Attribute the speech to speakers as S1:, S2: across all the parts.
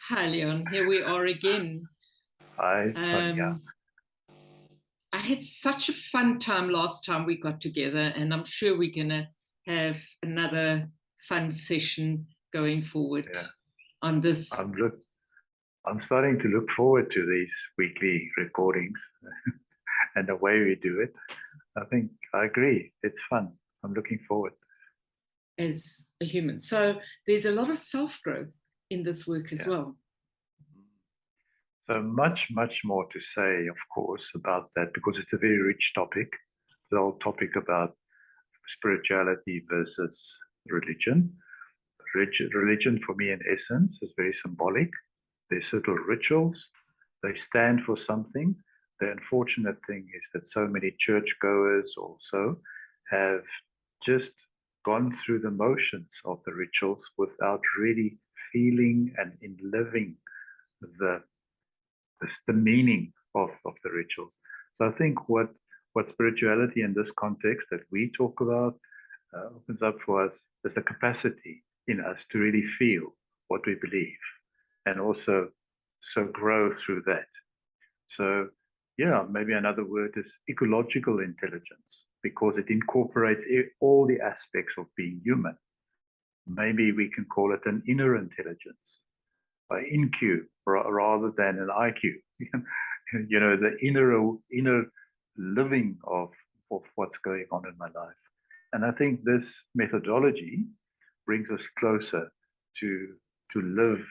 S1: Hi, Leon. Here we are again.
S2: Hi, Sonja.
S1: I had such a fun time last time we got together, and I'm sure we're going to have another fun session going forward
S2: Yeah,
S1: on this.
S2: I'm look. I'm starting to look forward to these weekly recordings and the way we do it. I think I agree. It's fun. I'm looking forward.
S1: As a human. So there's a lot of self-growth in this work as
S2: Yeah.
S1: well.
S2: So much more to say, of course, about that because it's a very rich topic. The whole topic about spirituality versus religion. Religion, for me, in essence, is very symbolic. They're certain rituals. They stand for something. The unfortunate thing is that so many churchgoers also have just gone through the motions of the rituals without really feeling and in living the the meaning of the rituals. So I think what spirituality in this context that we talk about opens up for us is the capacity in us to really feel what we believe and also so grow through that. So yeah, maybe another word is ecological intelligence because it incorporates all the aspects of being human. Maybe we can call it an inner intelligence, InQ rather than an IQ. The inner living of what's going on in my life. And I think this methodology brings us closer to live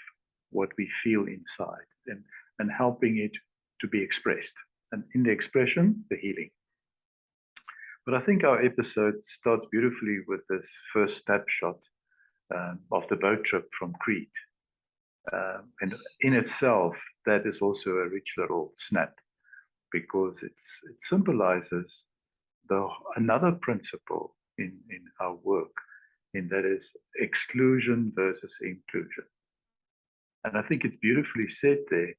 S2: what we feel inside and helping it to be expressed. And in the expression, the healing. But I think our episode starts beautifully with this first snapshot of the boat trip from Crete. And in itself, that is also a rich little snap because it symbolizes another principle in our work, and that is exclusion versus inclusion. And I think it's beautifully said there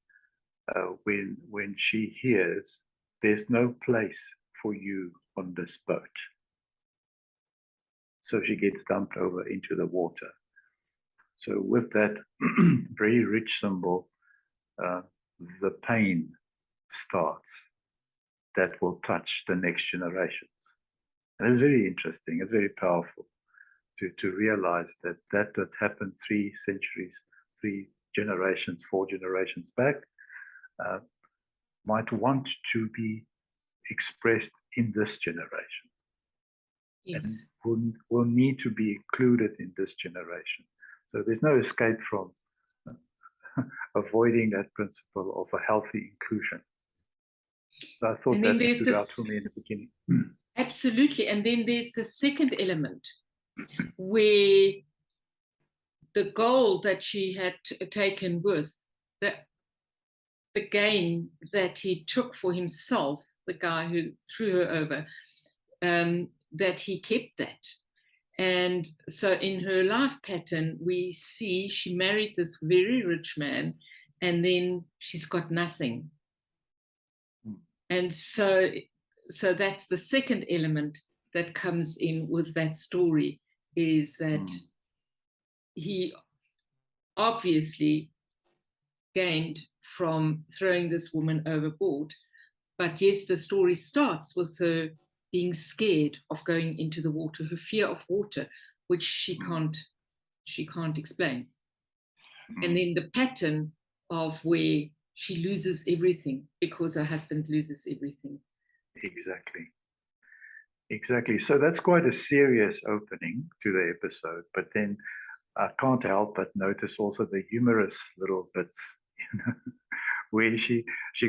S2: when she hears, "There's no place for you on this boat." So she gets dumped over into the water. So with that very rich symbol, the pain starts that will touch the next generations. And it's very interesting, it's very powerful to realize that happened 3 centuries, 3 generations, 4 generations back, might want to be expressed in this generation.
S1: Yes.
S2: And will need to be included in this generation. So there's no escape from avoiding that principle of a healthy inclusion. So I thought that stood out for me in the beginning.
S1: Absolutely. And then there's the second element where the goal that she had taken with the gain that he took for himself, the guy who threw her over, that he kept that. And so in her life pattern, we see she married this very rich man, and then she's got nothing. And so that's the second element that comes in with that story, is that he obviously gained from throwing this woman overboard. But yes, the story starts with her being scared of going into the water, her fear of water, which she can't explain. And then the pattern of where she loses everything because her husband loses everything.
S2: Exactly. So that's quite a serious opening to the episode. But then I can't help but notice also the humorous little bits, where she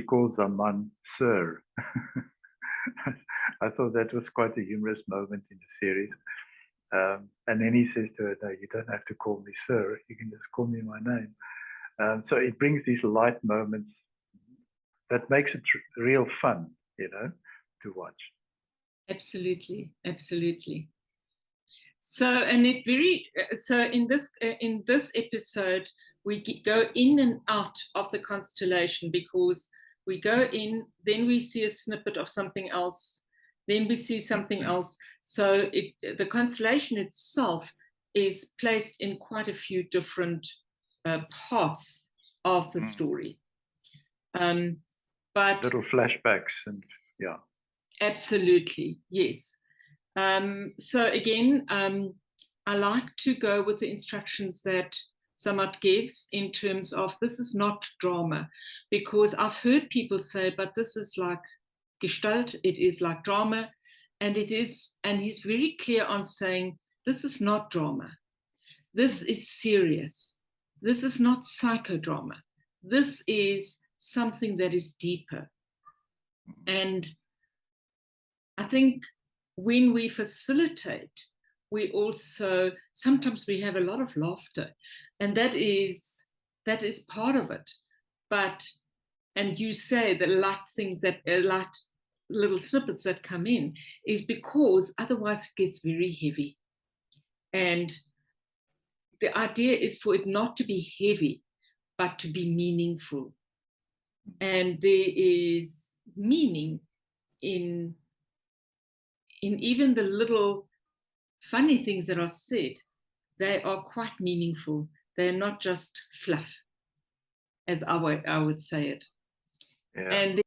S2: calls Zaman Sir. I thought that was quite a humorous moment in the series. And then he says to her, "No, you don't have to call me Sir. You can just call me my name." So it brings these light moments that makes it real fun, to watch.
S1: Absolutely. So in this episode we go in and out of the constellation, because we go in, then we see a snippet of something else, then we see something else. So the constellation itself is placed in quite a few different parts of the story. But
S2: little flashbacks and yeah.
S1: Absolutely, yes. So again, I like to go with the instructions that Samat gives in terms of this is not drama, because I've heard people say, but this is like Gestalt, it is like drama, and it is, and he's very clear on saying, this is not drama. This is serious. This is not psychodrama. This is something that is deeper. And I think when we facilitate, we also, sometimes we have a lot of laughter, and that is part of it. But, and you say the light things that, light little snippets that come in, is because otherwise it gets very heavy. And the idea is for it not to be heavy, but to be meaningful. And there is meaning in even the little funny things that are said. They are quite meaningful. They're not just fluff, as I would say it.
S2: Yeah.
S1: And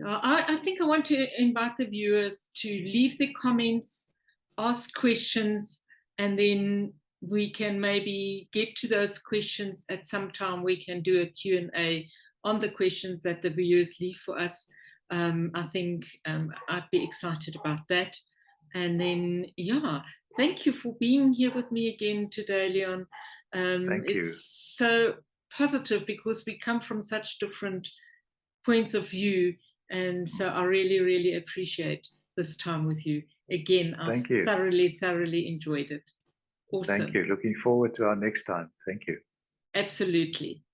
S1: I think I want to invite the viewers to leave their comments, ask questions, and then we can maybe get to those questions at some time. We can do a Q&A on the questions that the viewers leave for us. I think I'd be excited about that. And then, yeah, thank you for being here with me again today, Leon.
S2: Thank you.
S1: It's so positive because we come from such different points of view. And so I really, really appreciate this time with you. Again, I've thoroughly, thoroughly enjoyed it. Awesome.
S2: Thank you. Looking forward to our next time. Thank you.
S1: Absolutely.